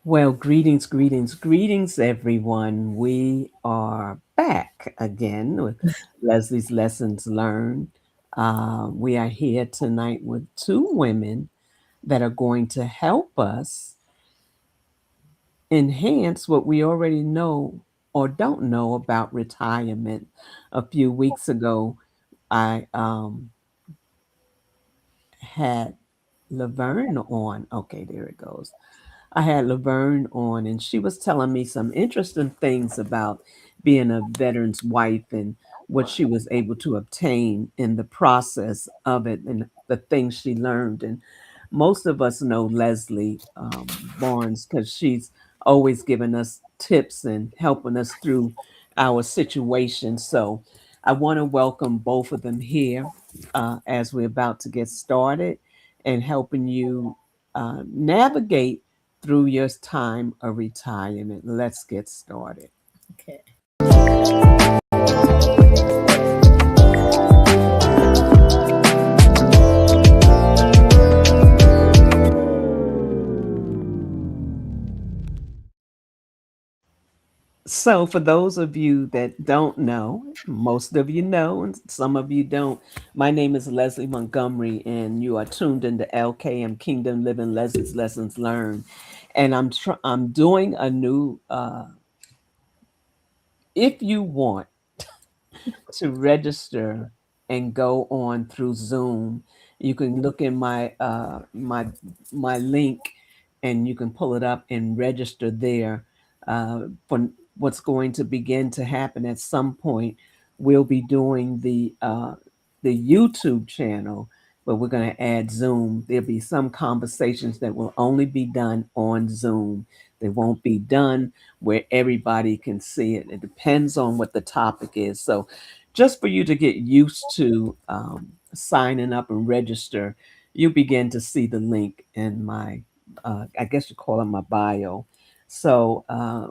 Well, greetings, greetings, greetings, everyone. We are back again with Leslie's Lessons Learned. We are here tonight with two women that are going to help us enhance what we already know or don't know about retirement. A few weeks ago, I had Laverne on. Okay, there it goes. I had Laverne on, and she was telling me some interesting things about being a veteran's wife and what she was able to obtain in the process of it and the things she learned. And most of us know Leslie Barnes because she's always giving us tips and helping us through our situation. So I want to welcome both of them here as we're about to get started and helping you navigate through your time of retirement. Let's get started. Okay. So, for those of you that don't know, most of you know, and some of you don't, my name is Leslie Montgomery, and you are tuned into LKM Kingdom Living Leslie's Lessons Learned. And I'm doing a new, if you want to register and go on through Zoom, you can look in my link, and you can pull it up and register there for what's going to begin to happen at some point. We'll be doing the YouTube channel, but we're going to add Zoom. There'll be some conversations that will only be done on Zoom. They won't be done where everybody can see it. It depends on what the topic is. So just for you to get used to signing up and register, you begin to see the link in my, I guess you call it my bio. So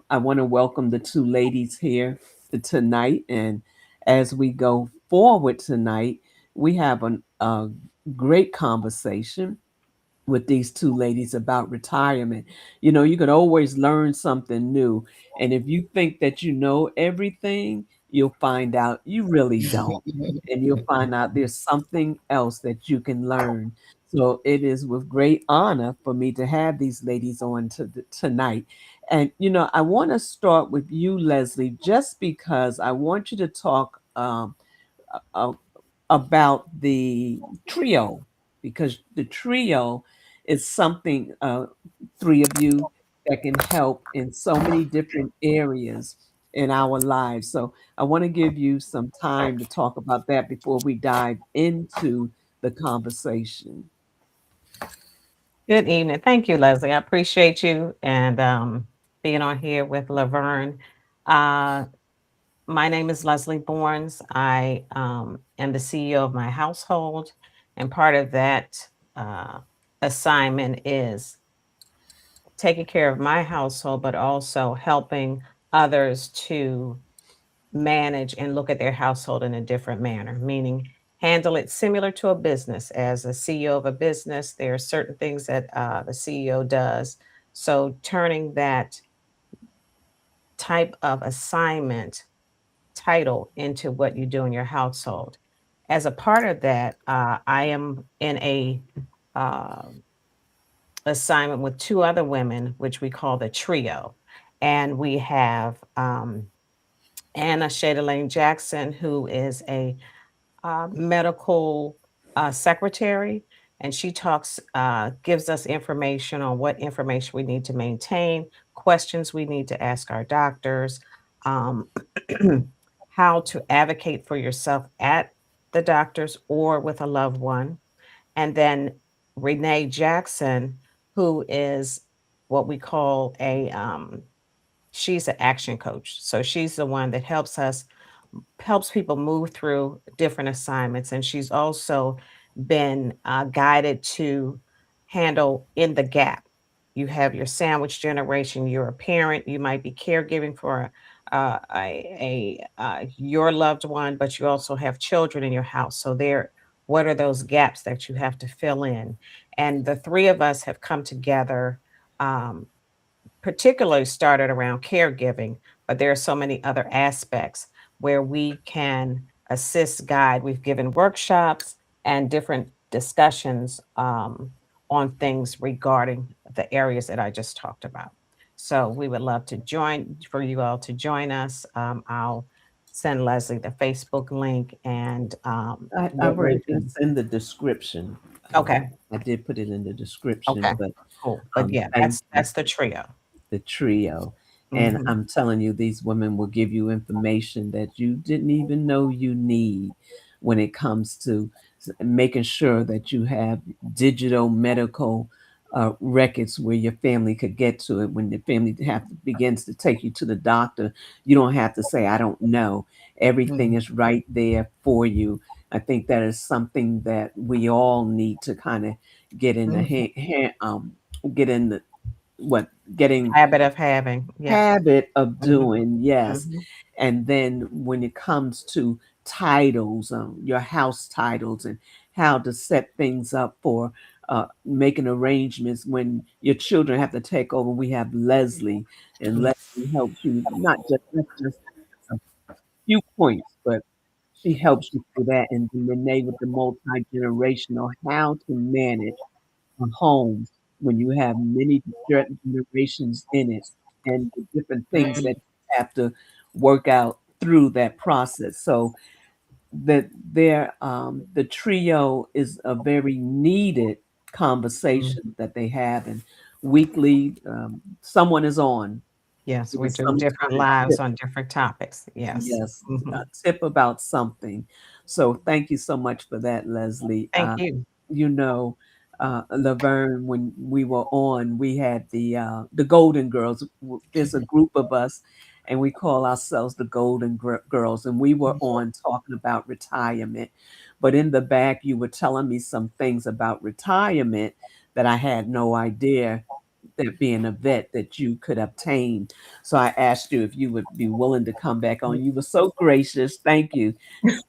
I want to welcome the two ladies here tonight. And as we go forward tonight, we have a great conversation with these two ladies about retirement. You know, you can always learn something new. And if you think that you know everything, you'll find out you really don't. And you'll find out there's something else that you can learn. So it is with great honor for me to have these ladies on tonight. And, you know, I want to start with you, Leslie, just because I want you to talk uh, about the trio, because the trio is something, three of you that can help in so many different areas in our lives. So I want to give you some time to talk about that before we dive into the conversation. Good evening. Thank you, Leslie. I appreciate you and being on here with Laverne. Uh, my name is Leslie Bournes. I am the CEO of my household, and part of that assignment is taking care of my household, but also helping others to manage and look at their household in a different manner, meaning handle it similar to a business. As a CEO of a business, there are certain things that the CEO does. So turning that type of assignment title into what you do in your household. As a part of that, I am in a uh, assignment with two other women, which we call the trio, and we have Anna Shada Jackson, who is a medical secretary, and she gives us information on what information we need to maintain, questions we need to ask our doctors, um, how to advocate for yourself at the doctors or with a loved one. And then Renee Jackson, who is what we call she's an action coach. So she's the one that helps people move through different assignments. And she's also been guided to handle in the gap. You have your sandwich generation. You're a parent. You might be caregiving for your loved one, but you also have children in your house. So what are those gaps that you have to fill in? And the three of us have come together um, particularly started around caregiving, but there are so many other aspects where we can assist, guide. We've given workshops and different discussions on things regarding the areas that I just talked about. So we would love to join for you all to join us. I'll send Leslie the Facebook link and I what wrote we it's can. in the description. Okay, I did put it in the description, okay, but cool. But yeah, thank you, that's the trio. the trio. And Hmm. I'm telling you, these women will give you information that you didn't even know you need when it comes to making sure that you have digital medical records where your family could get to it. When the family begins to take you to the doctor, you don't have to say, I don't know. Everything is right there for you. I think that is something that we all need to kind of get in the Hmm. get in the what getting Habit of having. Yeah. habit of Mhm, doing, yes. mhm, And then when it comes to titles, your house titles, and how to set things up for making arrangements when your children have to take over, we have Leslie, and mm, Leslie helps you not just a few points, but she helps you through that. And then Renee with the multi-generational, how to manage a home when you have many generations in it and the different things that mhm, you have to work out through that process. So the trio is a very needed mm. conversation that they have, and weekly someone is on Yes, we with do some different kind of lives tip. on different topics. Yes. Yes, a Mhm. tip about something. So thank you so much for that, Leslie. Thank you. You know, Laverne, when we were on, we had the Golden Girls. There's a group of us, and we call ourselves the Golden Girls. And we were on talking about retirement. But in the back, you were telling me some things about retirement that I had no idea that being a vet that you could obtain. So I asked you if you would be willing to come back on. You were so gracious. Thank you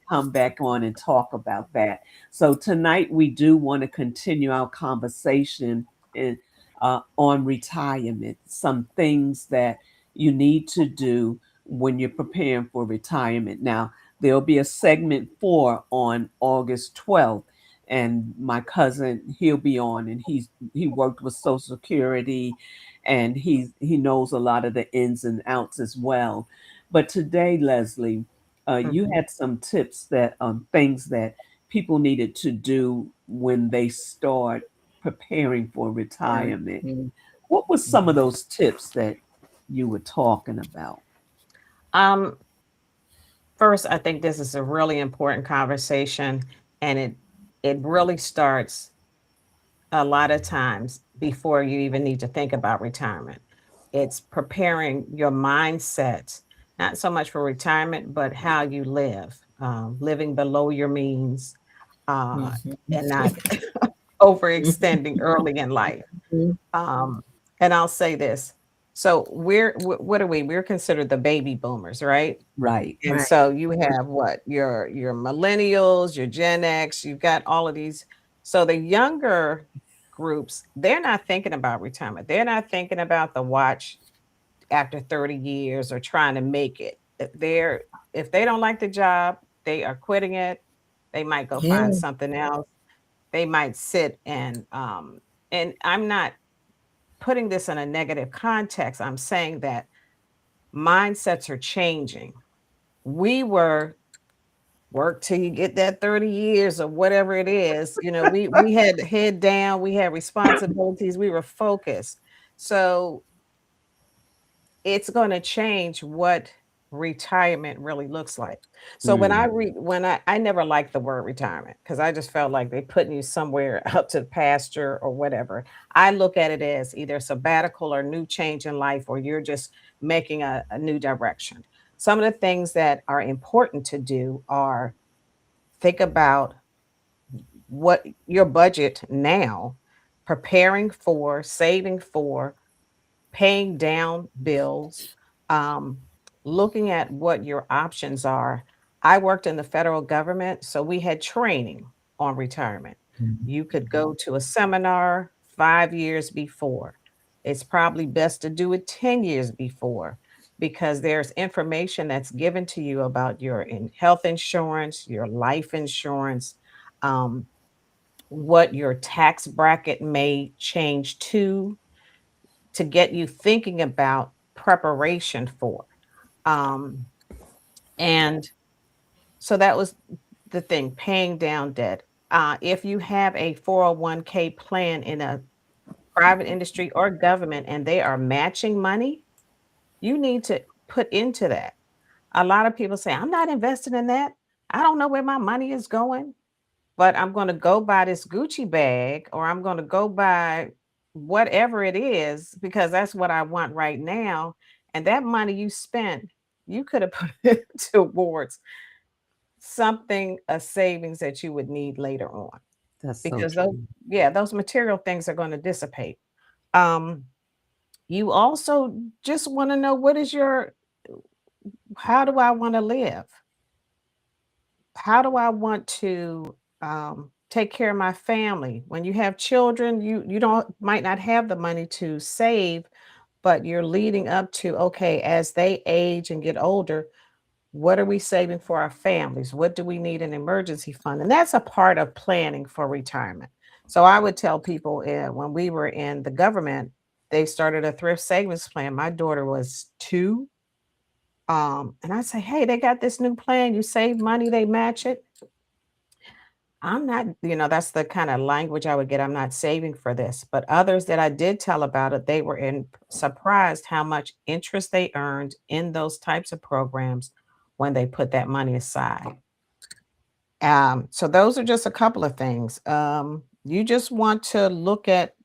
come back on and talk about that. So tonight we do want to continue our conversation in, on retirement, some things that you need to do when you're preparing for retirement. Now, there'll be a segment 4 on August 12th. And my cousin, he'll be on, and he worked with Social Security, and he knows a lot of the ins and outs as well. But today, Leslie, you Mhm, had some tips that things that people needed to do when they start preparing for retirement. mhm, What was some of mhm. those tips that you were talking about? Um, First, I think this is a really important conversation, and it really starts a lot of times before you even need to think about retirement. It's preparing your mindset, not so much for retirement, but how you live, living below your means, uh, Mhm. and not overextending early in life. Mhm. Um, and I'll say this. So what are we? We're considered the baby boomers, right? Right. And Right. so you have what? Your millennials, your Gen X, you've got all of these. So the younger groups, they're not thinking about retirement. They're not thinking about the watch after 30 years or trying to make it. They're if they don't like the job, they are quitting it. They might go find Yeah. something else. They might sit and I'm not putting this in a negative context. I'm saying that mindsets are changing. We were work till you get that 30 years or whatever it is. We had the head down, we had responsibilities, we were focused. So it's going to change what retirement really looks like. So when I Mm, read when I never liked the word retirement because I just felt like they putting you somewhere out to the pasture or whatever. I look at it as either sabbatical or new change in life, or you're just making a new direction. Some of the things that are important to do are think about what your budget now, preparing for, saving for, paying down bills, um, looking at what your options are. I worked in the federal government, so we had training on retirement. Mhm. You could go to a seminar 5 years before. It's probably best to do it 10 years before, because there's information that's given to you about your health insurance, your life insurance, um, what your tax bracket may change to get you thinking about preparation for. Um, and so that was the thing, paying down debt. If you have a 401k plan in a private industry or government and they are matching money, you need to put into that. A lot of people say, I'm not investing in that. I don't know where my money is going, but I'm going to go buy this Gucci bag, or I'm going to go buy whatever it is because that's what I want right now. And that money you spent, you could have put it towards something, a savings that you would need later on, That's so because those, true. yeah, those material things are going to dissipate. Um, you also just want to know, what is your, how do I want to live? How do I want to take care of my family? When you have children, you don't might not have the money to save, but you're leading up to, okay, as they age and get older, what are we saving for our families? What do we need an emergency fund? And that's a part of planning for retirement. So I would tell people, when we were in the government, they started a thrift savings plan. My daughter was 2. And I say, hey, they got this new plan. You save money, they match it. I'm not, that's the kind of language I would get. I'm not saving for this. But others that I did tell about it, they were surprised how much interest they earned in those types of programs when they put that money aside. So those are just a couple of things. You just want to look at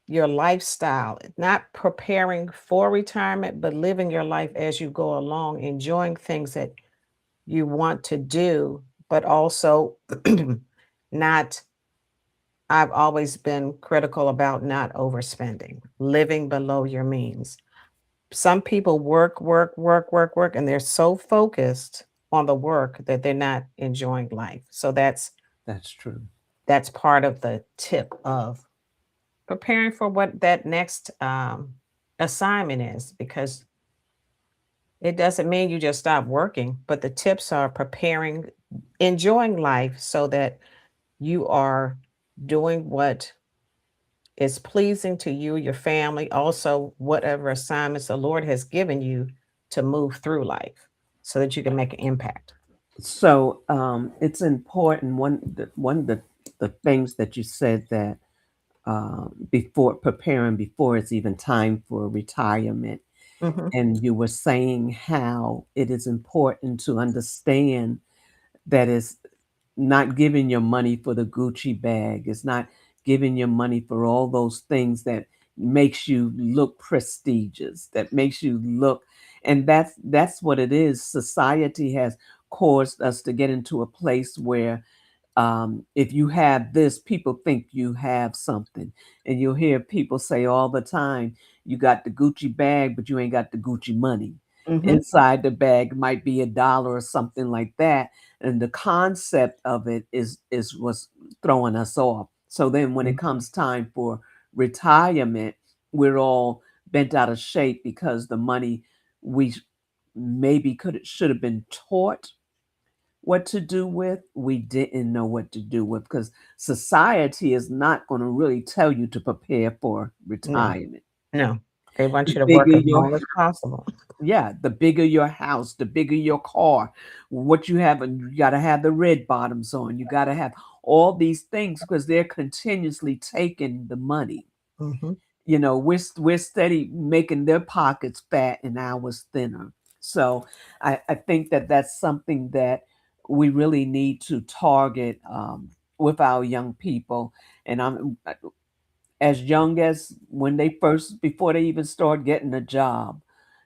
your lifestyle, not preparing for retirement, but living your life as you go along, enjoying things that you want to do, but also not. I've always been critical about not overspending, living below your means. Some people work, work, work, work, work, and they're so focused on the work that they're not enjoying life. So That's true. that's part of the tip of preparing for what that next assignment is, because it doesn't mean you just stop working, but the tips are preparing, enjoying life so that you are doing what is pleasing to you, your family, also whatever assignments the Lord has given you to move through life so that you can make an impact. So it's important. One of the things that you said that before preparing before it's even time for retirement, Mhm, and you were saying how it is important to understand that it's not giving your money for the Gucci bag. It's not giving your money for all those things that makes you look prestigious, that makes you look, and that's what it is. Society has caused us to get into a place where if you have this, people think you have something. And you'll hear people say all the time, you got the Gucci bag, but you ain't got the Gucci money. mhm, Inside the bag might be $1 or something like that. And the concept of it is what's throwing us off. So then when it mm, comes time for retirement, we're all bent out of shape because the money we maybe could should have been taught what to do with, we didn't know what to do with because society is not going to really tell you to prepare for no, retirement. no. They want The you to work bigger as your long as possible. yeah, the bigger your house, the bigger your car, what you have, and you got to have the red bottoms on. You got to have all these things because they're continuously taking the money. Mhm, We're steady making their pockets fat and ours thinner. So I think that that's something that we really need to target with our young people. And I'm as young as when they first, before they even start getting a job,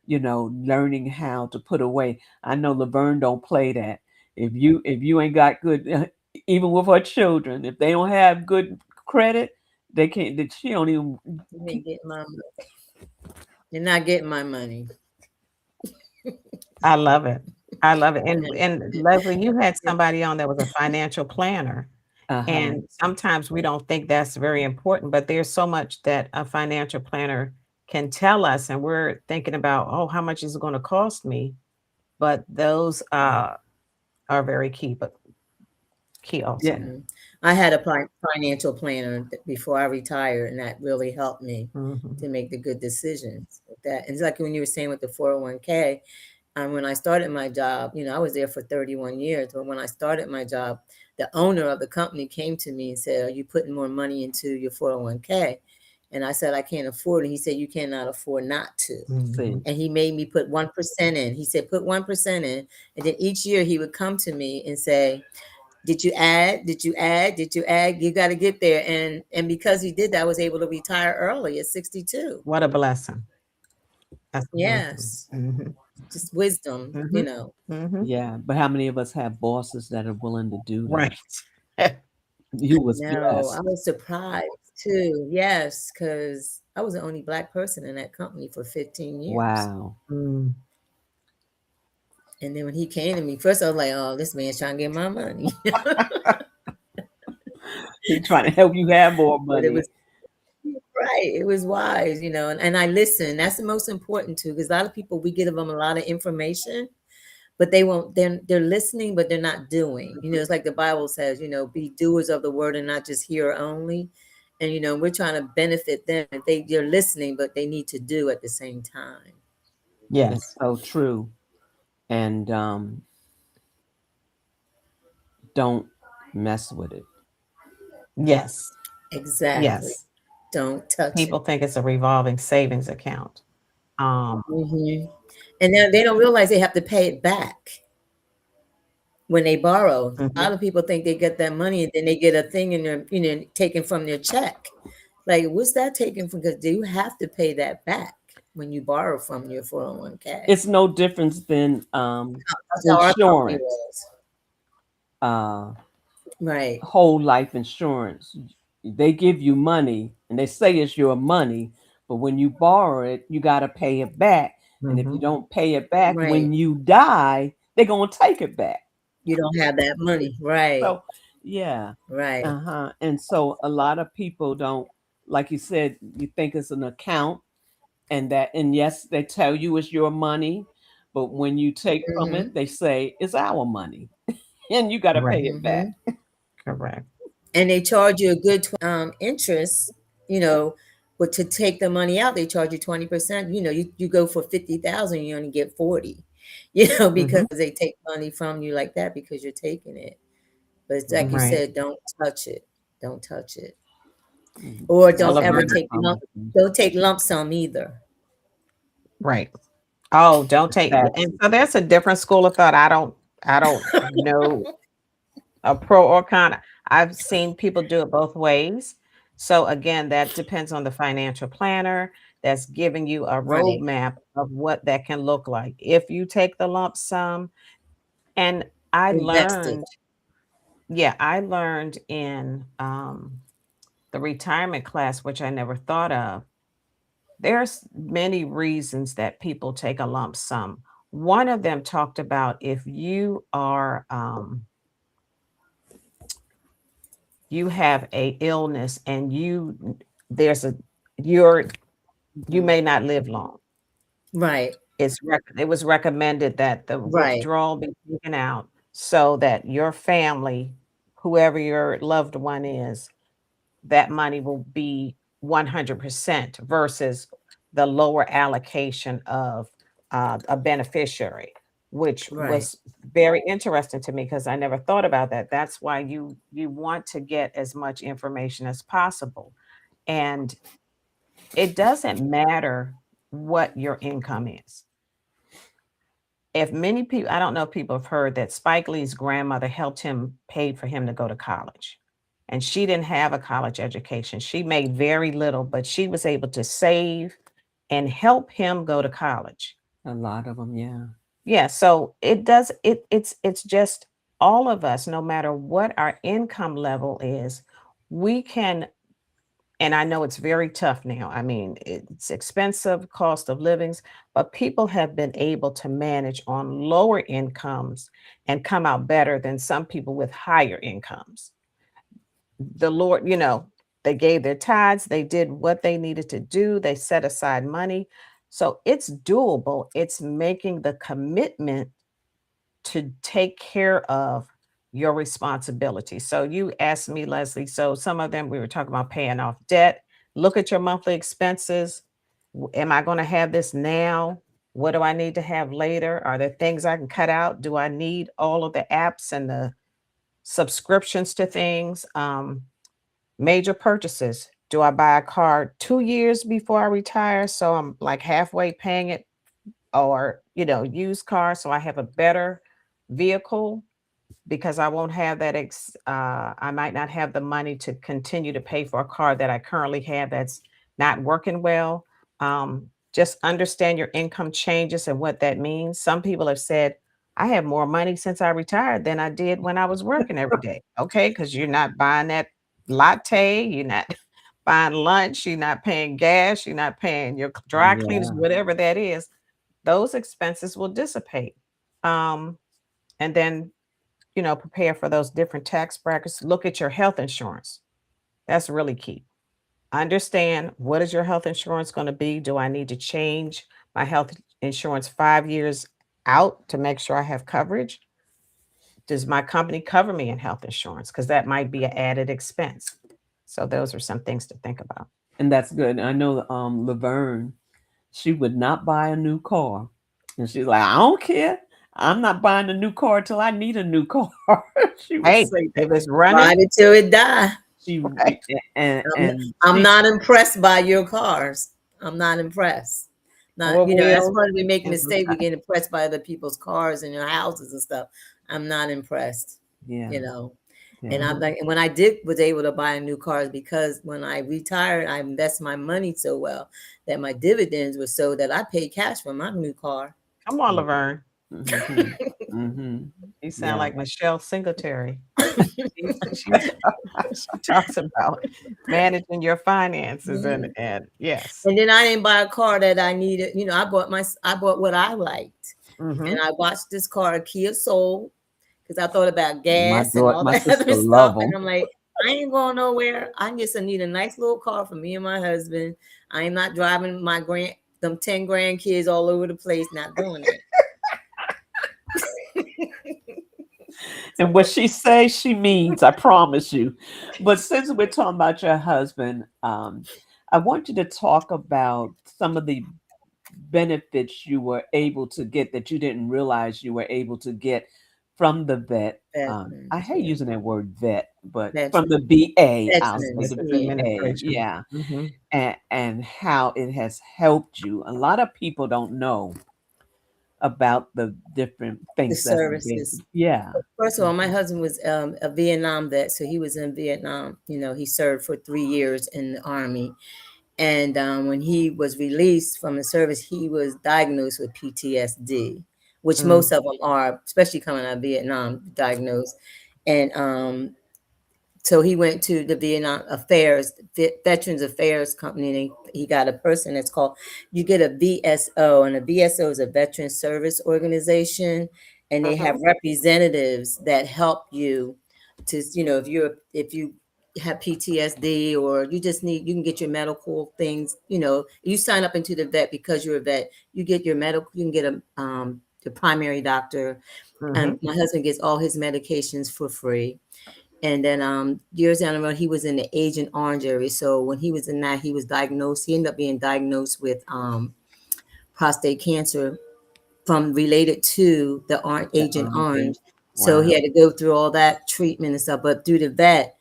learning how to put away. I know Laverne don't play that. If you ain't got good, even with her children, if they don't have good credit, they can't. She don't even. You ain't getting my You're not getting my money. I love it. I love it. And And Leslie, you had yeah. somebody on that was a financial planner. Uh-huh. And sometimes we don't think that's very important, but there's so much that a financial planner can tell us, and we're thinking about, oh, how much is it going to cost me? But those are very key, but key also. Yeah. Mhm. I had a financial planner before I retired, and that really helped me Mhm. to make the good decisions with that. And it's like when you were saying with the 401k, when I started my job, I was there for 31 years, but when I started my job, the owner of the company came to me and said, "Are you putting more money into your 401k?" And I said, "I can't afford it." He said, "You cannot afford not to." Mhm. See. And he made me put 1% in. He said, "Put 1% in." And then each year he would come to me and say, "Did you add? Did you add? Did you add? You got to get there." And because he did that, I was able to retire early at 62. What a blessing. That's amazing. Yes. Mhm. Just wisdom, Mhm. Mhm. Yeah. But how many of us have bosses that are willing to do that? Right. You was No, I blessed. was surprised too. Yes, because I was the only Black person in that company for 15 years. Wow. Mm. And then when he came to me, first I was like, "Oh, this man's trying to get my money." He trying to help you have more But it money. was right. It was wise, and I listened. That's the most important too, because a lot of people, we give them a lot of information, but they won't, they're listening, but they're not doing. It's like the Bible says, be doers of the word and not just hearer only. And, we're trying to benefit them. If they're listening, but they need to do at the same time. It's Yes. so true. And don't mess with it. Yes. Exactly. Yes. Don't touch it. People think it's a revolving savings account. Um, Hmm. And now they don't realize they have to pay it back when they borrow. A lot mhm. of people think they get that money and then they get a thing in their, taken from their check. Like, what's that taken from? Because you have to pay that back when you borrow from your 401k. It's no difference than That's how our company insurance. was. Uh, Right. whole life insurance. They give you money and they say it's your money, but when you borrow it, you got to pay it back. And if you Mhm. don't pay it back Right. when you die, they're going to take it back. You don't have that money. Right. So, yeah. Right. Uh-huh. And so a lot of people don't, like you said, you think it's an account and yes, they tell you it's your money, but when you take from Hmm. it, they say it's our money and you got to pay Correct. it back. Hmm. Correct. And they charge you a good interest, you know, but to take the money out, they charge you 20%. You go for 50,000, you only get 40, because Mhm. they take money from you like that because you're taking it. But it's like you Right. said, don't touch it. Don't touch it. Mhm. Or So That's don't ever very Laverne, take common. don't take lump sum either. right. Oh, don't take, and Taxes. so there's a different school of thought. I don't know a pro or con. I've seen people do it both ways. So again, that depends on the financial planner that's giving you a Right. roadmap of what that can look like. If you take the lump sum, and I Invested. learned, yeah, I learned in the retirement class, which I never thought of. There's many reasons that people take a lump sum. One of them talked about if you are you have a illness and there's a you're you Mhm. may not live long. Right. It was recommended that the Right. withdrawal be taken out so that your family, whoever your loved one is, that money will be 100% versus the lower allocation of a beneficiary, which Right. was very interesting to me because I never thought about that. That's why you want to get as much information as possible. And it doesn't matter what your income is. If many people, I don't know if people have heard that Spike Lee's grandmother helped him, paid for him to go to college. And she didn't have a college education. She made very little, but she was able to save and help him go to college. A lot of them, yeah. Yeah, so it's just all of us, no matter what our income level is, we can, and I know it's very tough now. I mean, it's expensive, cost of livings, but people have been able to manage on lower incomes and come out better than some people with higher incomes. the Lord, they gave their tithes, they did what they needed to do, they set aside money. So it's doable. It's making the commitment to take care of your responsibility. So you asked me, Leslie, so some of them we were talking about paying off debt. Look at your monthly expenses. Am I going to have this now? What do I need to have later? Are there things I can cut out? Do I need all of the apps and the subscriptions to things? Major purchases. Do I buy a car 2 years before I retire? So I'm like halfway paying it, or, used car. So I have a better vehicle because I won't have that. I might not have the money to continue to pay for a car that I currently have that's not working well. Just understand your income changes and what that means. Some people have said, I have more money since I retired than I did when I was working every day. Okay, because you're not buying that latte, you're not buying lunch, you're not paying gas, you're not paying your dry cleaners, Yeah. whatever that is. Those expenses will dissipate. Um, and then prepare for those different tax brackets. Look at your health insurance. That's really key. Understand, what is your health insurance going to be? Do I need to change my health insurance 5 years out to make sure I have coverage? Does my company cover me in health insurance? Because that might be an added expense. So those are some things to think about. And that's good. I know Laverne, she would not buy a new car. And she's like, I don't care. I'm not buying a new car till I need a new car. She would Hey, say that. if it's running, Ride it till it die. She right? and I'm she not impressed by your cars. I'm not impressed. Not, Four that's wheels why we make and mistakes. We get impressed by other people's cars and your houses and stuff. I'm not impressed, yeah, you know. And yeah. I'm like, and when I did was able to buy a new car is because when I retired, I invest my money so well that my dividends were so that I paid cash for my new car. come on, Laverne. Mm-hmm. Mm-hmm. You sound Yeah. like Michelle Singletary. She talks about managing your finances Mhm. and yes. And then I didn't buy a car that I needed. I bought what I liked. And Mhm. I watched this car, a Kia Soul, because I thought about My gas and daughter, all my that sister other stuff. love them. And I'm like, I ain't going nowhere. I just need a nice little car for me and my husband. I am not driving them 10 grandkids all over the place, not doing it. And what she says, she means. I promise you. But since we're talking about your husband, I want you to talk about some of the benefits you were able to get that you didn't realize you were able to get from the vet. I Veterans, hate yeah. using that word vet, but from the Veterans, BA, I'll say veterans, the Veterans yeah. VA, Administration. yeah, Mhm. and how it has helped you. A lot of people don't know about the different The things that's services. available. Yeah. First of all, my husband was a Vietnam vet, so he was in Vietnam. He served for 3 years in the army. And when he was released from the service, he was diagnosed with PTSD, which Mm. most of them are, especially coming out of Vietnam, diagnosed. And so he went to the Vietnam Affairs, Veterans Affairs Company, and he got a person that's called, you get a VSO, and a VSO is a Veteran Service Organization, and they have Mhm. representatives that help you to, if you have PTSD or you can get your medical things, you sign up into the vet because you're a vet, you get your medical, you can get the primary doctor, and Mhm. my husband gets all his medications for free. And then years down the road, he was in the Agent Orange area. So when he was in that, he was diagnosed. He ended up being diagnosed with prostate cancer from related to the The Agent agent. Orange. So he Wow. had to go through all that treatment and stuff. But through the vet,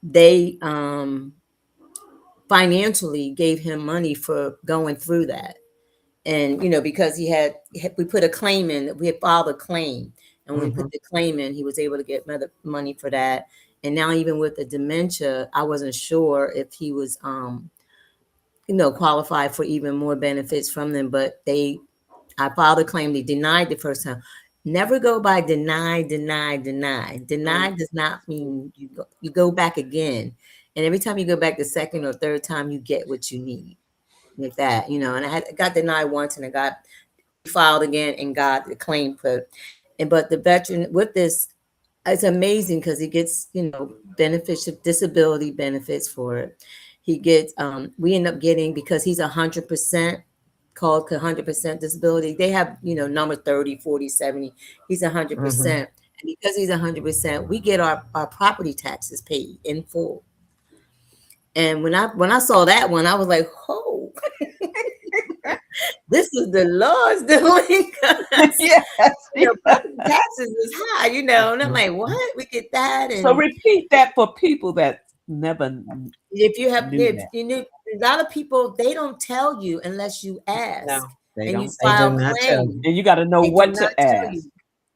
they financially gave him money for going through that. And because we put a claim in, we had filed a claim, and when we put Mhm. the claim in, he was able to get money for that. And now, even with the dementia, I wasn't sure if he was qualified for even more benefits from them, but I filed a claim. They denied the first time. Never go by deny, deny, deny. Mm. Deny does not mean you go back again, and every time you go back the second or third time, you get what you need with that, and got denied once, and I got refiled again and got the claim put. And but the veteran with this, It's amazing because he gets, benefits, disability benefits for it. He gets, we end up getting, because he's 100%, called 100% disability. They have, number 30, 40, 70. He's Mm-hmm. 100%. And because he's 100%, we get our property taxes paid in full. And when I saw that one, I was like, oh, this is the Lord's doing. 'Cause, Yes. property taxes is high, and I'm like, what? We get that. So And repeat that for people that never if you have, knew if that. you knew, a lot of people, they don't tell you unless you No, ask They and you don't. they do file not tell claims. you. And you got to know They do what not to tell you. ask.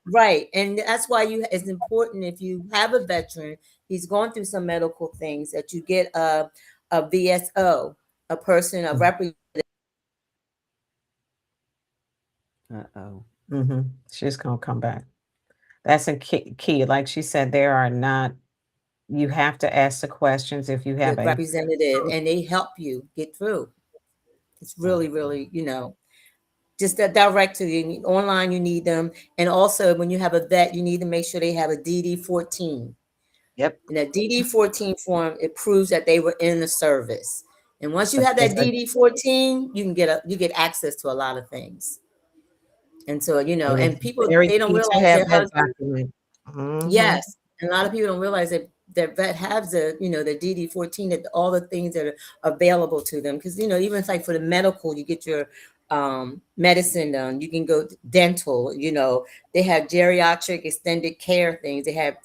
Right. And that's why it's important, if you have a veteran, he's going through some medical things, that you get a VSO, a person, a representative. Uh-oh. Mm-hmm. She's gonna come back. That's a key. Like she said, there are not. You have to ask the questions if you have a. And they help you get through. It's really, Okay. really, just that direct to you. Online, you need them. And also, when you have a vet, you need to make sure they have a DD14. Yep. And that DD14 form, it proves that they were in the service. And once you But have there's that a, DD14, you get access to a lot of things. And so, it is and people, very they don't key to realize have their that husband. document. Mm-hmm. Yes, and a lot of people don't realize that their vet has the DD14, that all the things that are available to them. Because even if, like, for the medical, you get your medicine done. You can go dental. They have geriatric extended care things. They have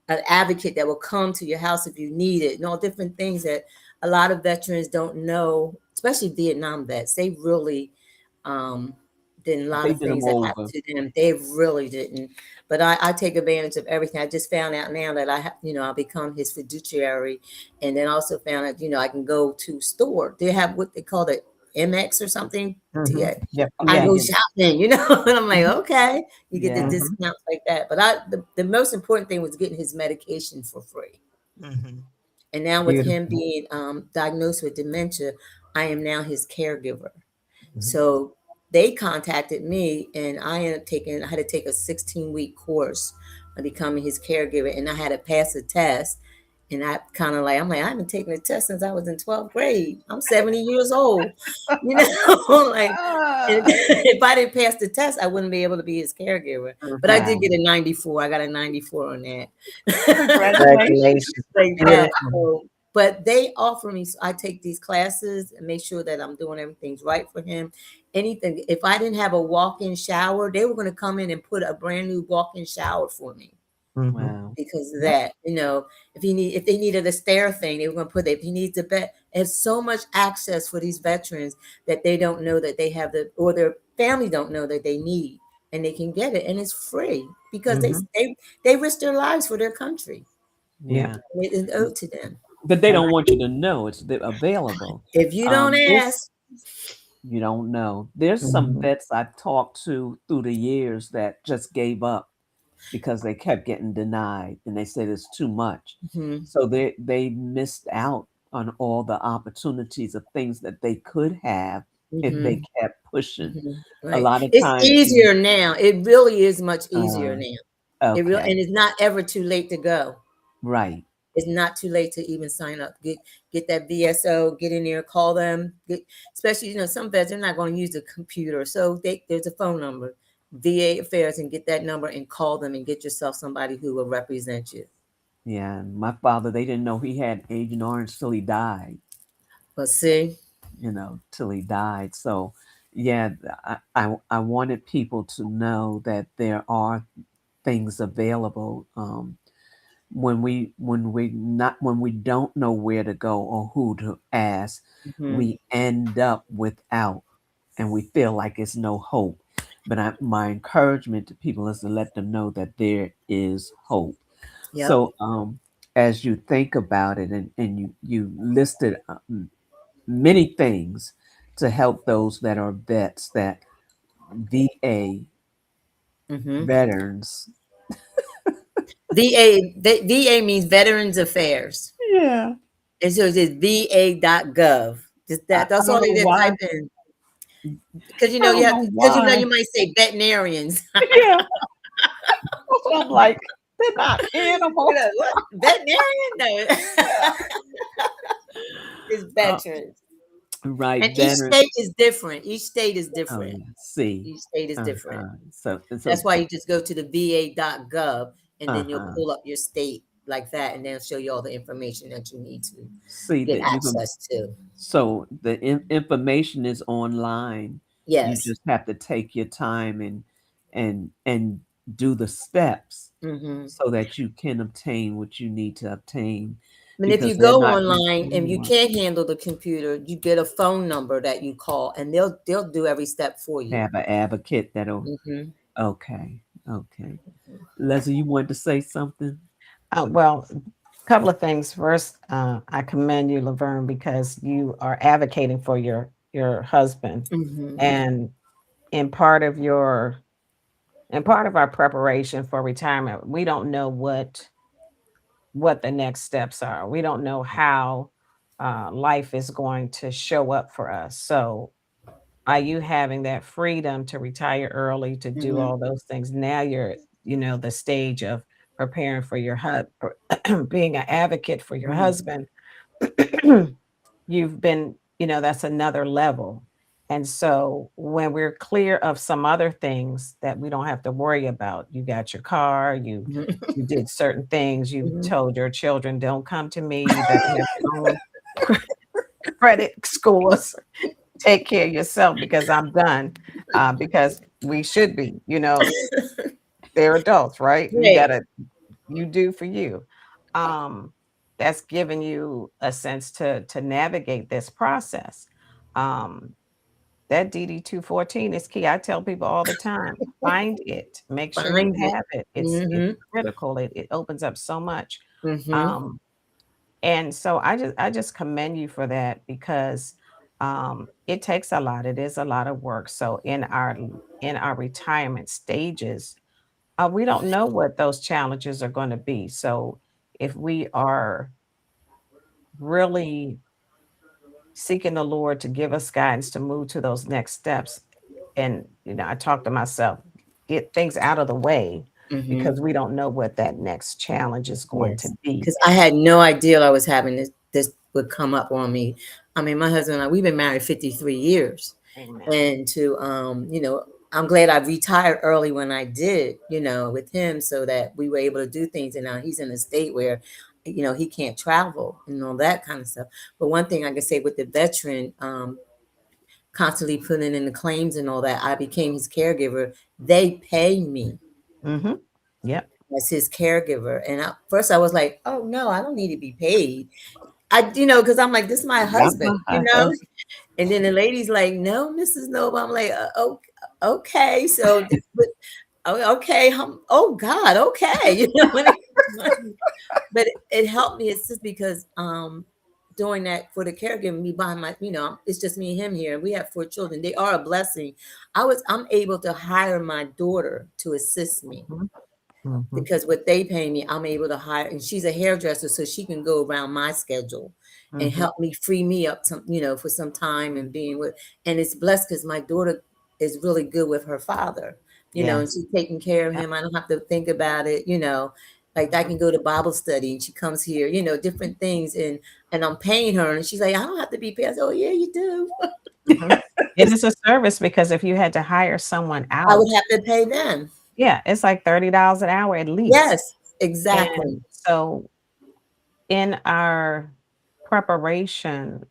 an advocate that will come to your house if you need it, and all different things that a lot of veterans don't know, especially Vietnam vets. They really did a lot They of did them things that happened over. to them. They really didn't. But I take advantage of everything. I just found out now that I'll become his fiduciary, and then also found out, I can go to store. They have what they call the MX or something. Mm-hmm. Yeah, Yep. I Yeah. go Yeah. shopping, and I'm like, Mhm. okay, you get the Yeah. Mm-hmm. discounts like that. But the most important thing was getting his medication for free. Mm-hmm. And now with him Beautiful. being diagnosed with dementia, I am now his caregiver. Mhm. So they contacted me, and I had to take a 16-week course on becoming his caregiver, and I had to pass a test. And I'm like, I haven't taken a test since I was in 12th grade. I'm 70 years old, like, and Ah, if I didn't pass the test, I wouldn't be able to be his caregiver. But I did wow. get a 94. I got a 94 on that. Congratulations. Congratulations. Like that. Beautiful. But they offer me, so I take these classes and make sure that I'm doing everything's right for him. Anything, if I didn't have a walk-in shower, they were going to come in and put a brand new walk-in shower for me Mm-hmm. Wow. because of Yep. that. If they needed a stair thing, they were going to put it. If he needs a bed, there's so much access for these veterans that they don't know that they have or their family don't know that they need, and they can get it, and it's free because Mm-hmm. they risk their lives for their country. Yep. Yeah. It is owed to them. But they And don't want you to know it's available. If you don't This ask, you don't know. There's some mhm. vets I've talked to through the years that just gave up because they kept getting denied and they said it's too much. mhm, So they missed out on all the opportunities of things that they could have if they mhm, kept pushing. A right. lot of It's times easier now. It really is much easier uh, now. okay, And it's not ever too late to go. right. It's not too late to even sign up. Get that VSO, get in there, call them. Especially, some vets, they're not going to use the computer. So there's a phone number, VA Affairs, and get that number and call them and get yourself somebody who will represent you. Yeah, my father, they didn't know he had Agent Orange till he died, But see, till he died. So, yeah, I wanted people to know that there are things available. When we don't know where to go or who to ask, mhm, we end up without, and we feel like it's no hope. But my encouragement to people is to let them know that there is hope. yep, So, as you think about it, and you listed many things to help those that are vets, that VA mhm. veterans. VA means Veterans Affairs. Yeah, And so it's va.gov. Just I that's all don't they know did why. type in. Because I don't know because why. you might say veterinarians. Yeah, that's what I'm like. They're not You animals. know what? Veterinarian? No. It's Uh, veterans. right, And each veteran. state is different. Each state is Oh different. yeah. See. Each state is different. Uh-huh. So That's why you just go to the va.gov and then you'll uh-huh. pull up your state like that, and they'll show you all the information that you need to See get that you can. access to. So the information is online. You Yes. just have to take your time and do the steps Hmm. so that you can obtain what you need to obtain And if you because they're go not just online and you anyone. can't handle the computer, you get a phone number that you call, and they'll do every step for you. Have an advocate that'll. Hmm. Okay, okay. Leslie, you wanted to say something? Well, a couple of things. First, I commend you, Laverne, because you are advocating for your husband, Hmm. and in part of your in part of our preparation for retirement, we don't know what the next steps are. We don't know how life is going to show up for us. So, are you having that freedom to retire early to do Hmm. all those things? Now you're, the stage of preparing for your being an advocate for your Hmm. husband. You've been, that's another level. And so when we're clear of some other things that we don't have to worry about, you got your car, you did certain things, you Hmm. told your children, don't come to me, you better have your own credit scores, take care of yourself because I'm done. Because we should be, they're adults, right? Right. You do for you. Um, that's given you a sense to navigate this process. Um, that DD214 is key. I tell people all the time, find it, make sure you Find it. have it. It's Hmm. critical. It opens up so much. Hmm. Um, and so I just commend you for that because it takes a lot. It is a lot of work. So in our retirement stages, we don't know what those challenges are going to be. So if we are really seeking the Lord to give us guidance to move to those next steps, and I talk to myself, get things out of the way Hmm. because we don't know what that next challenge is going to Yes, be. because I had no idea I was having this would come up on me. I mean, my husband and I, we've been married 53 years. Amen. And to I'm glad I retired early when I did, with him so that we were able to do things. And now he's in a state where, he can't travel and all that kind of stuff. But one thing I can say with the veteran, constantly putting in the claims and all that, I became his caregiver. They pay me Hmm. Yep. as his caregiver. And first I was like, oh no, I don't need to be paid. Because I'm like, this is my Got husband, my And then the lady's like, no, Mrs. Noble. I'm like, okay. So, okay. Oh God, okay. But it helped me. It's just because doing that for the caregiving, me by my, it's just me and him here. We have 4 children. They are a blessing. I'm able to hire my daughter to assist me Mhm, mhm, because what they pay me, I'm able to hire, and she's a hairdresser, so she can go around my schedule and mhm. help me free me up some, for some time and being with. And it's blessed because my daughter is really good with her father, and Yes. she's taking care of Yep. him. I don't have to think about it, like I Mhm, can go to Bible study and she comes here, different things, and I'm paying her, and she's like, I don't have to be paid. I said, oh yeah, you do. mhm. It is a service because if you had to hire someone I would out, have to pay them. yeah, it's like $30 an hour at least. Yes, And exactly. so in our preparation,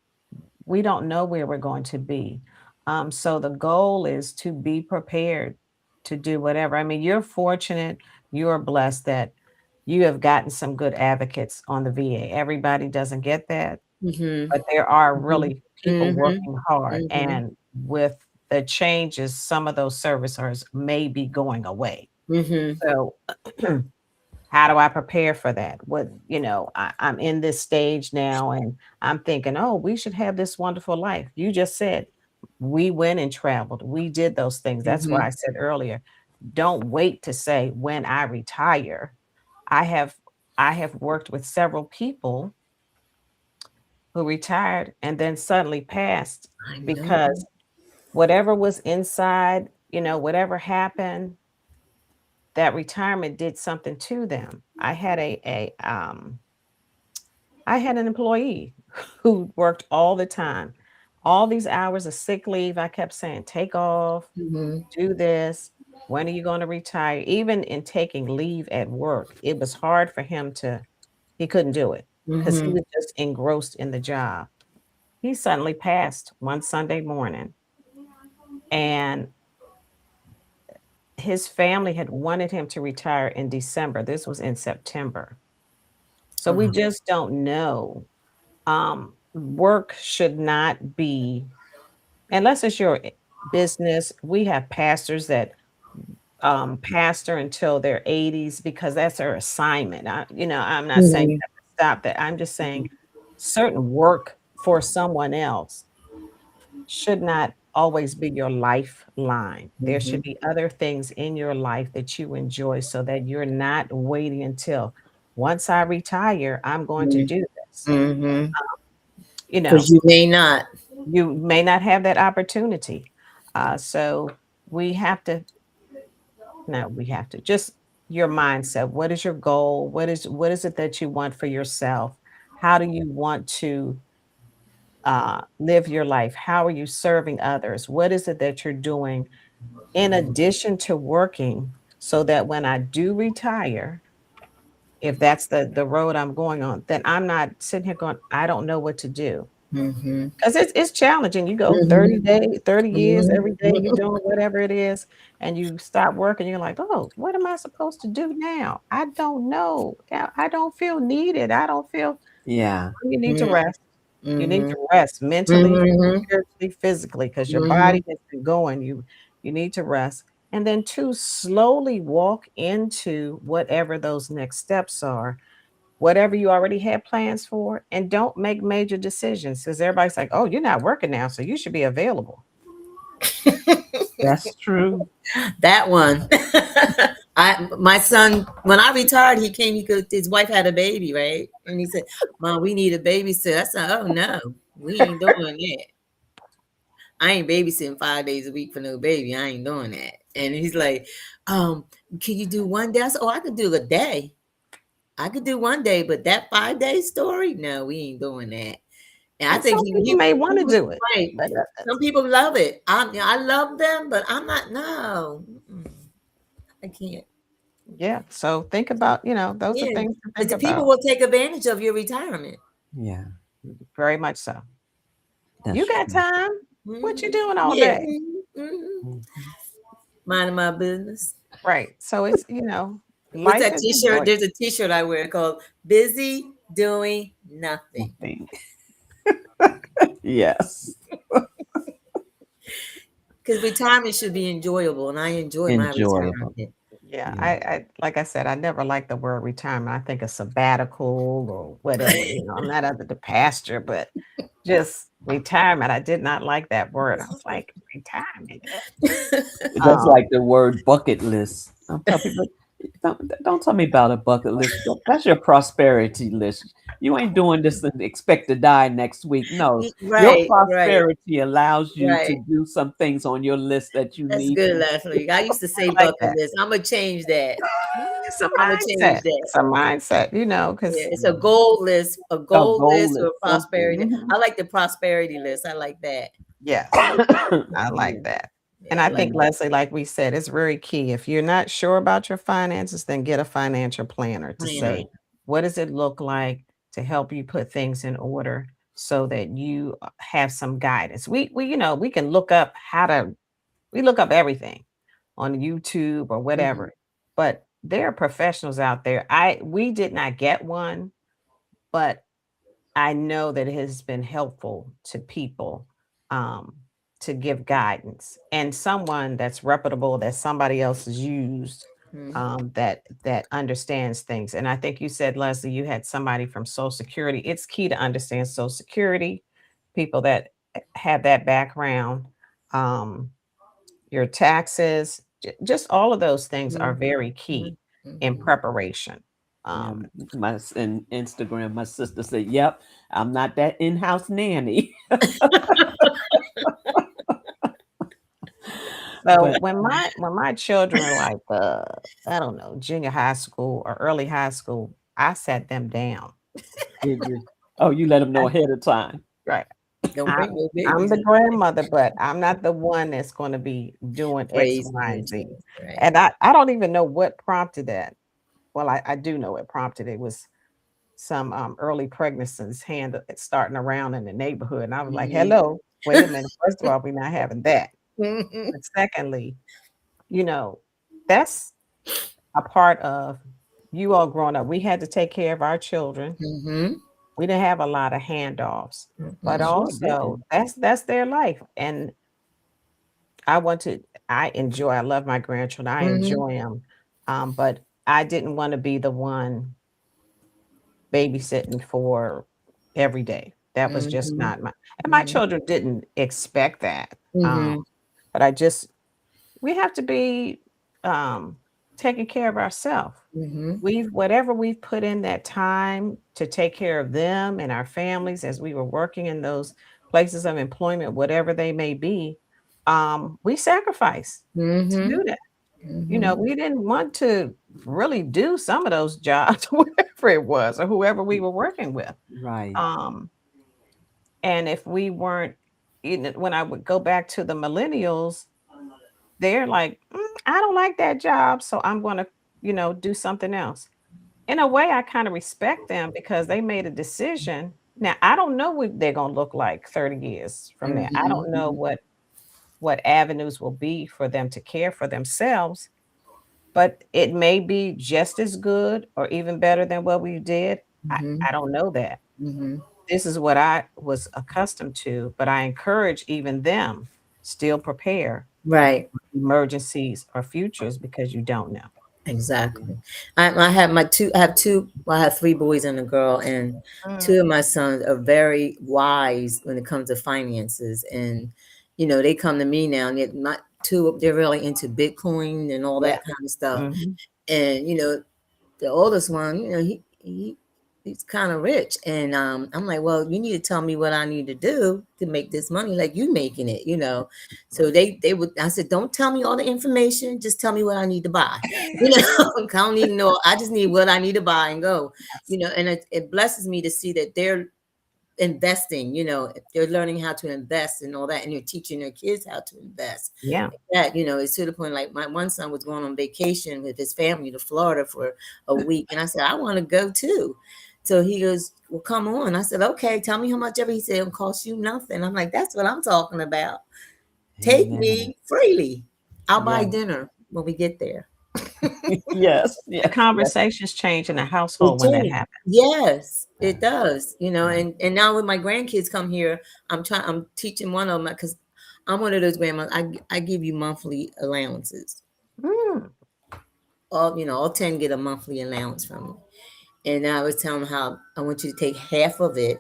we don't know where we're going to be. So the goal is to be prepared to do whatever. I mean, you're fortunate, you're blessed that you have gotten some good advocates on the VA. Everybody doesn't get that, Hmm. but there are Hmm. really people Hmm. working hard. Hmm. And with the changes, some of those servicers may be going away. Hmm. So how do I prepare for that? I'm in this stage now and I'm thinking, oh, we should have this wonderful life. You just said we went and traveled. We did those things. That's why I Hmm. said earlier, don't wait to say when I retire. I have I have worked with several people who retired and then suddenly passed I know. because whatever was inside, whatever happened, that retirement did something to them. I had an employee who worked all the time, all these hours of sick leave. I kept saying, take off, Mhm. do this. When are you going to retire? Even in taking leave at work, it was hard for him to, he couldn't do it because he Mhm. was just engrossed in the job. He suddenly passed one Sunday morning, and his family had wanted him to retire in December. This was in September. So we Uh-huh. just don't know. Work should not be, unless it's your business. We have pastors that pastor until their 80s because that's their assignment. I'm not saying you Mhm. have to stop that. I'm just saying certain work for someone else should not always be your lifeline. There should Mhm. be other things in your life that you enjoy so that you're not waiting until once I retire, I'm going to do this. Mhm. You know, Because you may not. you may not have that opportunity. So we have to, no, we have to just your mindset. What is your goal? What is it that you want for yourself? How do you want to live your life? How are you serving others? What is it that you're doing in addition to working so that when I do retire, if that's the road I'm going on, then I'm not sitting here going, I don't know what to do. Mhm. 'Cause it's challenging. You go 30 Mhm. days, 30 years, Mhm. every day you're doing whatever it is, and you stop working, you're like, "Oh, what am I supposed to do now? I don't know. I don't feel needed. I don't feel." Yeah. You need to Mhm. rest. You need Mhm. to rest mentally, Mhm. spiritually, physically, because your Mhm. body has been going. You need to rest. And then 2, slowly walk into whatever those next steps are, whatever you already had plans for, and don't make major decisions because everybody's like, "Oh, you're not working now, so you should be available." That's true. That one. My son, when I retired, he came. He could. His wife had a baby, right? And he said, "Mom, we need a babysitter." I said, "Oh no, we ain't doing that. I ain't babysitting 5 days a week for no baby. I ain't doing that." And he's like, um, "Can you do one day?" I said, "Oh, I could do a day. I could do one day, but that 5 day story, no, we ain't doing that." And I And think some people may wanna he was do it, right. but, Some people love it. I love them, but I'm not. No, I can't. yeah, so think about, those are Yeah, things to because think the people about. will take advantage of your retirement. Yeah. Very much so. That's You got true. time? What you Mhm. doing all Yeah. day? Mhm. Mhm. Minding my business. Right, so it's, What's life that is T-shirt? enjoy. There's a T-shirt I wear called "Busy Doing Nothing." Nothing. Yes. Because retirement should be enjoyable, and I enjoy my Enjoyable. retirement. Yeah, Yeah. I like I said, I never liked the word retirement. I think a sabbatical or whatever, I'm not under the pasture, but just retirement, I did not like that word. I was like, "Retirement? That's Um, like the word bucket list. I'm telling people, don't tell me about a bucket list. That's your prosperity list. You ain't doing this and expect to die next week. No, your Right, right, prosperity allows you to right. do some things on your list that you That's need good, to. Leslie. I used to say I like bucket that." list. I'm gonna change that. It's a I'm gonna change mindset. that. It's a mindset, Yeah, because it's a A goal goal list or list, a prosperity. something. I like the prosperity list. I like that. yes, I Yeah, like that. And yeah, I I like think, that. Leslie, like we said, it's very key. If you're not sure about your finances, then get a financial planner to Planner. say, what does it look like to help you put things in order so that you have some guidance. We can look up we look up everything on YouTube or Mhm, whatever, but there are professionals out there. We did not get one, but I know that it has been helpful to people, um, to give guidance and someone that's reputable that somebody else has used, mhm, that understands things. And I think you said, Leslie, you had somebody from Social Security. It's key to understand Social Security, people that have that background, um, your taxes, just all of those things are mhm, very mhm, key in mhm. preparation. Yeah, Um, my in Instagram, my sister said, "Yep, I'm not that in-house nanny." So But when my children were like, I don't know, junior high school or early high school, I sat them down. did you? Oh, you let them I know ahead of time. Right. Don't I bring no I'm babies the in. grandmother, but I'm not the one that's gonna be doing X, Raising Y, your and Z. kids, right. And I don't even know what prompted that. Well, I do know what prompted it was some early pregnancies starting around in the neighborhood. And I was like, Mhm. hello, wait a minute. First of all, we're not having that. Mhm. But secondly, you know, that's a part of you all growing up. We had to take care of our children. Mhm. We didn't have a lot of handoffs, but Mhm. Sure also didn't. that's their life. And I love my grandchildren. I Mhm. enjoy them. But I didn't want to be the one babysitting for every day. That was just Mhm. not my Mhm. children didn't expect that. Um, Mhm. but we have to be um taking care of ourselves. Mhm. Whatever we've put in that time to take care of them and our families as we were working in those places of employment, whatever they may be, we sacrifice to do Mhm. that. Mhm. We didn't want to really do some of those jobs, whatever it was, or whoever we were working with. Right. Um, and if we weren't, when I would go back to the millennials, they're like, I don't like that job, so I'm going to, do something else. In a way, I kind of respect them because they made a decision. Now, I don't know what they're going to look like 30 years from now. I Mhm. don't know what avenues will be for them to care for themselves, but it may be just as good or even better than what we did. I, Mhm. I don't know that. Mhm. This is what I was accustomed to, but I encourage even them still prepare Right. emergencies or futures because you don't know. Exactly. I have my two. I have two. Well, I have three boys and a girl, and two of Mm, my sons are very wise when it comes to finances. And they come to me now, and they're not two. They're really into Bitcoin and all yeah. that kind of stuff. Mhm. And the oldest one, he's kind of rich, and I'm like, well, you need to tell me what I need to do to make this money, like you making it. So they would. I said, don't tell me all the information, just tell me what I need to buy. I don't need to know. I just need what I need to buy and go. Yes. And it blesses me to see that they're investing. They're learning how to invest and all that, and you're teaching their kids how to invest. Yeah. That it's to the point, like my one son was going on vacation with his family to Florida for a week, and I said, I want to go too. So he goes, well, come on. I said, okay, tell me how much ever. He said, it'll cost you nothing. I'm like, that's what I'm talking about. Take Amen. me freely. I'll buy Yeah. dinner when we get there. Yes. The Yes. Yes. conversations change in the It household when that changed. happens. Yes, it does. Yeah. And now when my grandkids come here, I'm teaching one of them because I'm one of those grandmas. I give you monthly allowances. Mm, All 10 get a monthly allowance from me. And I was telling them how I want you to take half of it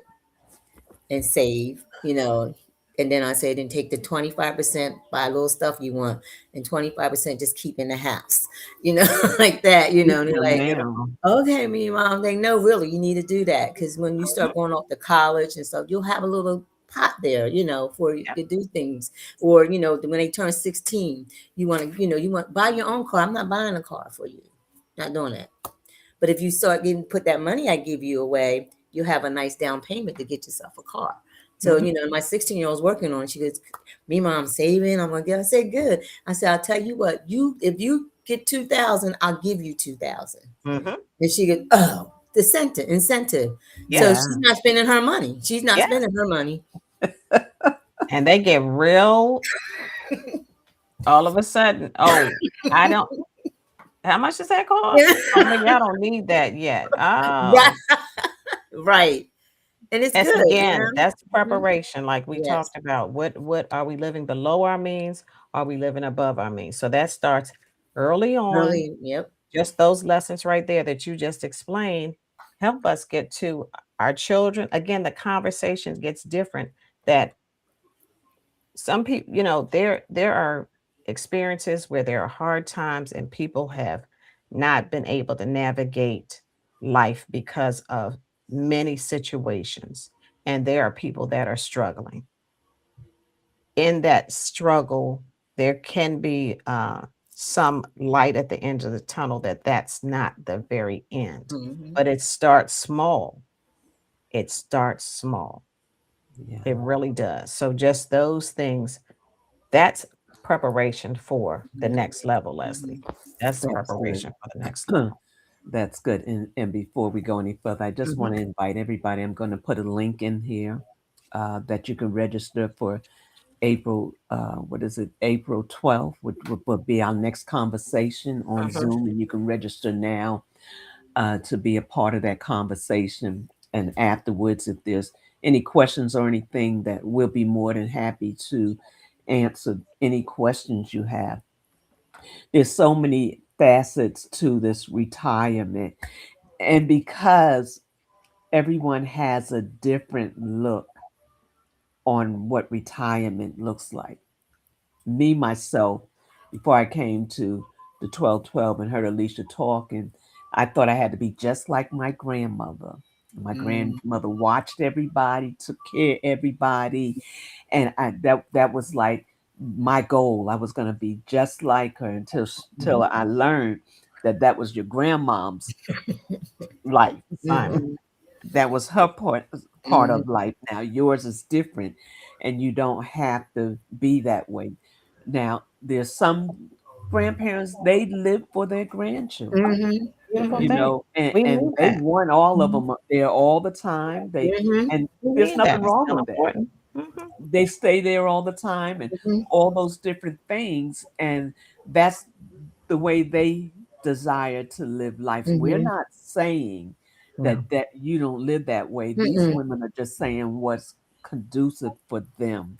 and save. And then I said, then take the 25%, buy a little stuff you want, and 25% just keep in the house, like that. And they're yes, like, ma'am. okay, me mom, they no, really, you need to do that because when you start going off to college and stuff, you'll have a little pot there, for you Yeah. to do things. Or when they turn 16, you want buy your own car. I'm not buying a car for you, not doing that. But if you start getting put that money I give you away, you have a nice down payment to get yourself a car. So, Mhm. my 16-year-old's working on it. She goes, me mom saving. I'm gonna get. I said, good. I said, I'll tell you what, if you get 2,000, I'll give you 2,000. Mhm. And she goes, oh, the incentive. So Yeah. she's not spending her money. She's not Yeah. spending her money. And they get real all of a sudden. Oh, I don't. How much does that cost? Oh, maybe I don't need that yet. Right. Oh, Right. And it's that's good, again, that's Mhm. preparation, like we Yes. talked about. What are we living below our means? Are we living above our means? So that starts early on. Really, yep. Just those lessons right there that you just explained help us get to our children. Again, the conversation gets different. That some people, there are experiences where there are hard times and people have not been able to navigate life because of many situations. And there are people that are struggling. In that struggle, there can be some light at the end of the tunnel, that's not the very end, Mhm. but it starts small. It starts small. Yeah. It really does. So just those things, that's preparation for the next level, Leslie. That's That's good. preparation for the next level. That's good. And before we go any further, I just Mhm. want to invite everybody. I'm going to put a link in here that you can register for April. What is it? April 12th, which will be our next conversation on Mhm. Zoom, and you can register now to be a part of that conversation. And afterwards, if there's any questions or anything, that we'll be more than happy to answer any questions you have. There's so many facets to this retirement, and because everyone has a different look on what retirement looks like. Me, myself, before I came to the 1212 and heard Alicia talking, I thought I had to be just like my grandmother. My Mhm. grandmother watched everybody, took care of everybody, and that was like my goal. I was going to be just like her until Mhm. I learned that that was your grandmom's life. Simon. Mhm. That was her part Mhm. of life. Now yours is different, and you don't have to be that way. Now there's some grandparents, they live for their grandchildren, Mhm. Beautiful you Mhm. thing. know, and, We and need they that. want all of Mhm. them up there all the time. They Mhm. and We there's need that. nothing It's wrong still with that. important. Mhm. They stay there all the time and Mhm. all those different things, and that's the way they desire to live life. We're Mhm. not saying that No. you don't live that way. These Mm-mm. women are just saying what's conducive for them.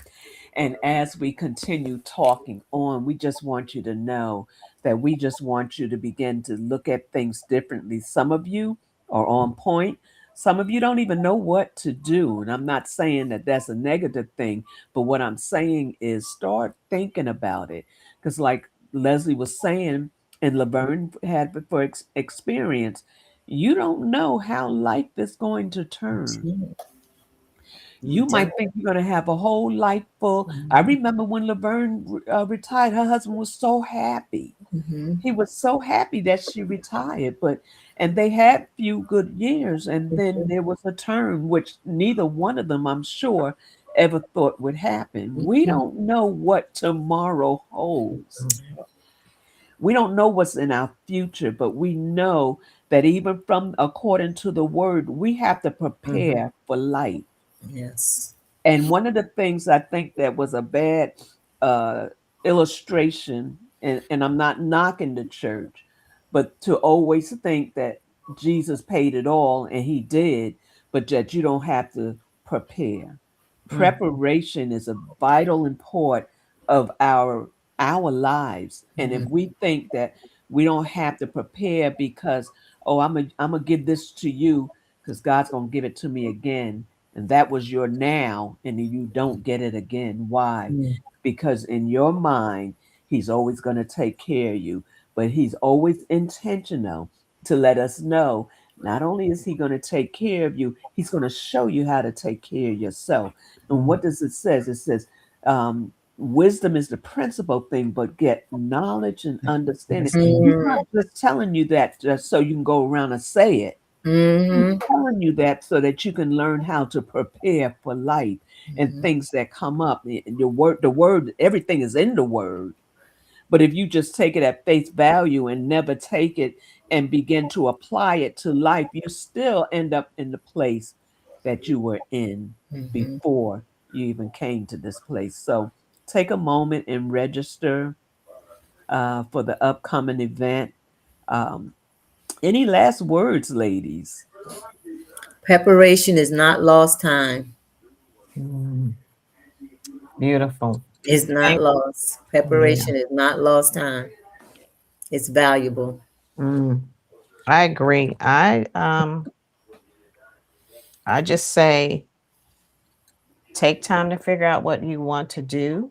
And as we continue talking on, we just want you to know that we just want you to begin to look at things differently. Some of you are on point. Some of you don't even know what to do. And I'm not saying that that's a negative thing, but what I'm saying is start thinking about it. Because, like Leslie was saying, and Laverne had for experience, you don't know how life is going to turn. Mhm. You You don't. might think you're going to have a whole life full. I Mhm. remember when Laverne retired, her husband was so happy. Mhm. He was so happy that she retired, and they had few good years, and then Mhm. there was a turn which neither one of them, I'm sure, ever thought would happen. We Mhm. don't know what tomorrow holds. Mhm. We don't know what's in our future, but we know that even from according to the word, we have to Mhm. prepare for life. Yes. And one of the things I think that was a bad uh, illustration, and I'm not knocking the church, but to always think that Jesus paid it all, and he did, but that you don't have to prepare. Mm. Preparation is a vital part of our lives. And if Mhm. we think that we don't have to prepare because, oh, I'm gonna give this to you because God's gonna give it to me again, and that was your now, and you don't get it again. Why? Mhm. Because in your mind, he's always going to take care of you, but he's always intentional to let us know not only is he going to take care of you, he's going to show you how to take care of yourself. And what does it says? It says wisdom is the principal thing, but get knowledge and understanding. He's Mhm. not just telling you that just so you can go around and say it. He's Mhm. telling you that so that you can learn how to prepare for life and Mhm. things that come up. And the word, everything is in the word. But if you just take it at face value and never take it and begin to apply it to life, you still end up in the place that you were in Mhm. before you even came to this place. So take a moment and register for the upcoming event. Um, any last words, ladies? Preparation is not lost time. Mm. Beautiful. It's not Thank lost. Yeah. Preparation is not lost time. It's valuable. Mm. I agree. I just say take time to figure out what you want to do.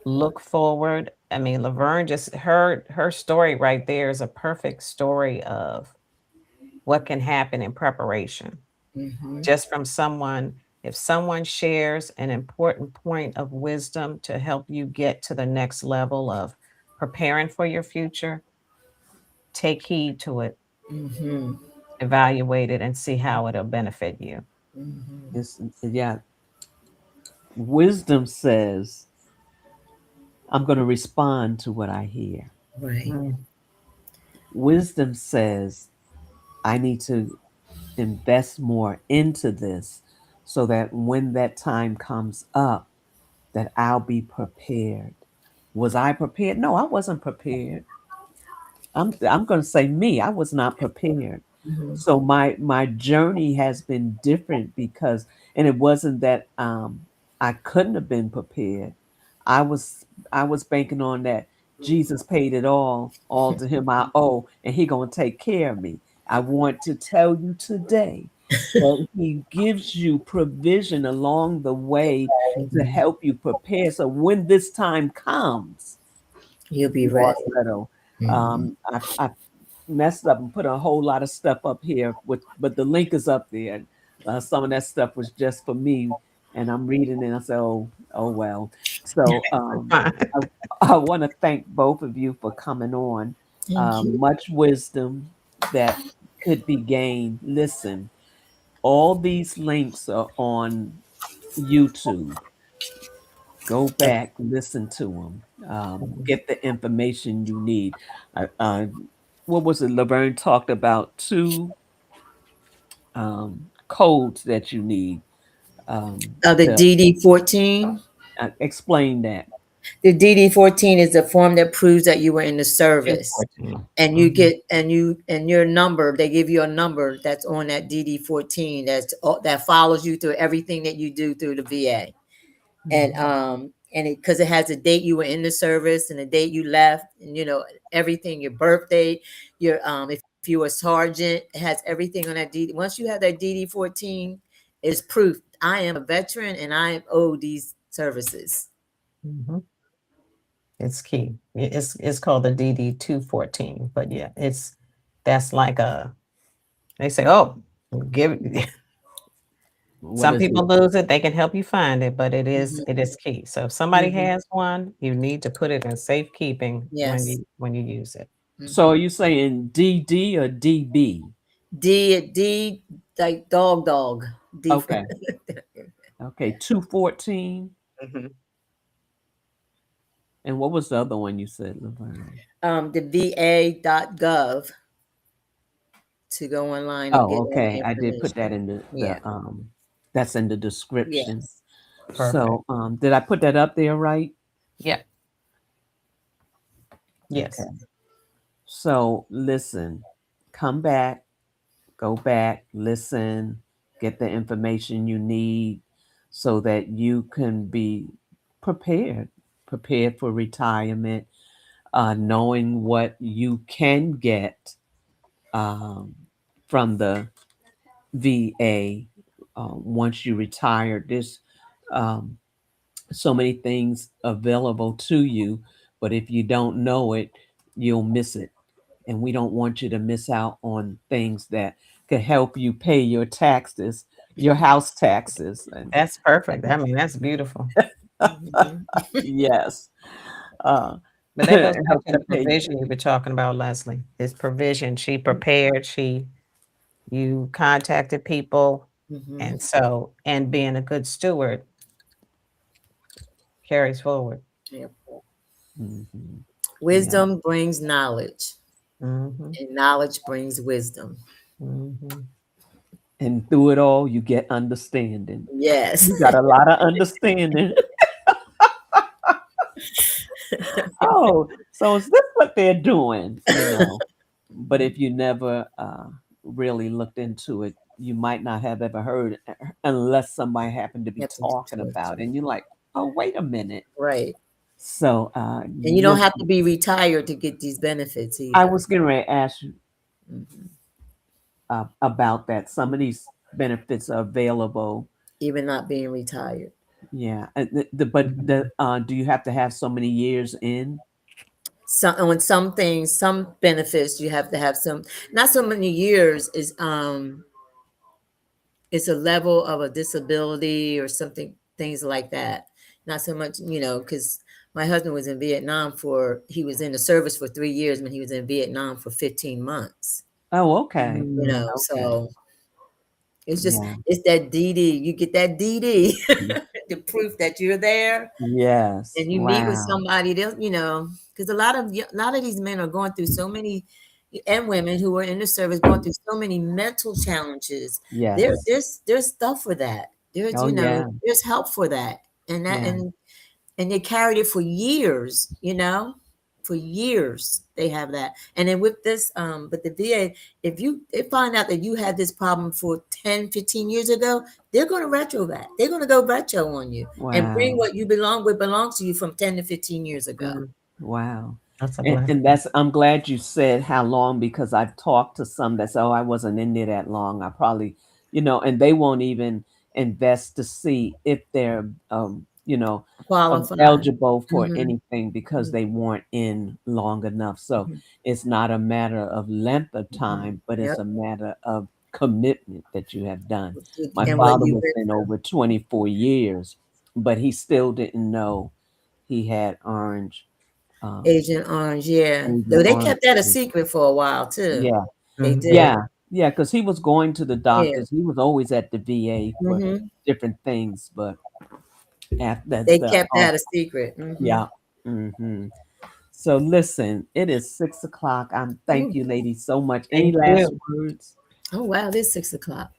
Look forward. I mean, Laverne just her story right there is a perfect story of what can happen in preparation. Mhm. Just from someone, If someone shares an important point of wisdom to help you get to the next level of preparing for your future, take heed to it, Mm-hmm. evaluate it, and see how it'll benefit you. Mm-hmm. It's, yeah, wisdom says, I'm going to respond to what I hear. Right. Mm, Wisdom says, I need to invest more into this so that when that time comes up, that I'll be prepared. Was I prepared? No, I wasn't prepared. I'm going to say me. I was not prepared. Mm-hmm. So my journey has been different because, and it wasn't that I couldn't have been prepared. I was I was banking on that Jesus paid it all to him I owe, and he gonna take care of me. I want to tell you today that he gives you provision along the way to Mm-hmm. help you prepare. So when this time comes, You'll be you are ready. settled. Mm-hmm. I messed up and put a whole lot of stuff up here, but the link is up there. Some of that stuff was just for me, and I'm reading it. And I said, oh well. So fine. I, I want to thank both of you for coming on. Thank you. Much wisdom that could be gained. Listen, all these links are on YouTube. Go back, listen to them, get the information you need. What was it? Laverne talked about two codes that you need The to DD14. explain that. The DD14 is the form that proves that you were in the It's service. 14. And you Mhm. get and your number, they give you a number that's on that DD14 that follows you through everything that you do through the VA. Mhm. And it because it has the date you were in the service and the date you left, and everything, your birthday, your if you were a sergeant, it has everything on that DD. Once you have that DD14, is proof I am a veteran and I owe these services. Mhm. It's key. It's called the DD214, but yeah, that's like a they say, oh, give it. What Some is people it? lose it. They can help you find it, but it Mhm. is key. So if somebody Mhm. has one, you need to put it in safekeeping Yes. when you use it. So are Mhm. you saying DD or DB? D like dog D for Okay, okay, 214. Mhm. And what was the other one you said, Laverne? the va.gov to go online and Oh, get all the okay. I did put that information. in Yeah. that's in the description. Yes. Perfect. So did I put that up there right? Yeah. Yes. Okay. So listen, come back, go back, listen, get the information you need so that you can be prepared, prepared for retirement, knowing what you can get um, from the VA once you retire. There's um, so many things available to you, but if you don't know it, you'll miss it. And we don't want you to miss out on things that could help you pay your taxes, your house taxes, and That's perfect. I mean, that's beautiful. Mhm. yes, uh, But that goes back help to to the pay. provision you were talking about, Leslie. It's provision. She prepared, you contacted people, Mhm. and and being a good steward carries forward. Yep. Mhm. Yeah, Wisdom brings knowledge, Mhm. and knowledge brings wisdom. Mhm. and through it all, you get understanding. Yes. You got a lot of understanding. Oh, so is this what they're doing? But if you never really looked into it, you might not have ever heard unless somebody happened to be Have to talking talk about to it. And you're like, oh, wait a minute. right. So And you don't have to be retired to get these benefits I either. was getting ready to ask you Mhm. about that. Some of these benefits are available. Even not being retired. Yeah. But Mhm. do you have to have so many years in? On some things, some benefits, you have to have some, not so many years it's a level of a disability or something, things like that. Not so much, because my husband was in Vietnam he was in the service for 3 years, when he was in Vietnam for 15 months, Oh, okay. Okay. so it's just, Yeah. it's that DD. You get that DD, the proof that you're there, Yes. and you meet with Wow. somebody. They'll, because a lot of these men are going through so many, and women who are in the service going through so many mental challenges. There, Yes. there's stuff for that. There's, Oh, yeah. there's help for that, and that, Yeah. and they carried it for years. For years they have that. And then with this, but the VA, if they find out that you had this problem for 10, 15 years ago, they're going to retro that. They're going to go retro on you and bring Wow. what belongs to you from 10 to 15 years ago. Mm, Wow. that's a And blessing. that's, I'm glad you said how long, because I've talked to some that say, oh, I wasn't in there that long. I probably, and they won't even invest to see if they're, Qualified. eligible for Hmm. anything, because Hmm. they weren't in long enough. So Hmm. it's not a matter of length of Hmm. time, but it's Yep. a matter of commitment that you have done. My And what father you was went in through. over 24 years, but he still didn't know he had orange, um, Agent Orange, yeah. Though Agent they Orange. kept that a secret for a while too. Yeah, They Mhm. did. yeah, yeah. Because he was going to the Yeah. doctors. He was always at the VA for Hmm. different things, but after They the kept that a secret. Hmm. yeah. Hmm. So listen, it is 6 o'clock. Thank you, ladies, so much. Any Thank last you. words? Oh wow, it is 6 o'clock.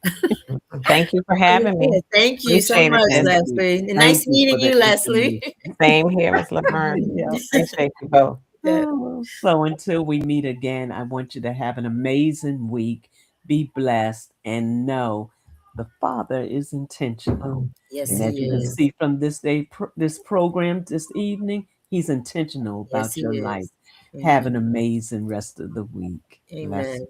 Thank you for Oh, having me. yeah. Thank you so Appreciated much, this. Thank you. Leslie. And Thank nice you meeting for the you, Leslie. information. Same here, Miss Laverne. Yeah. Appreciate you both. Yeah. So until we meet again, I want you to have an amazing week. Be blessed and know the Father is intentional. Mm, Yes, And yes, as he you can yes. is. see from this program this evening, He's intentional Yes, about he your life. is. Have Hmm. an amazing rest of the week. Bless. Amen.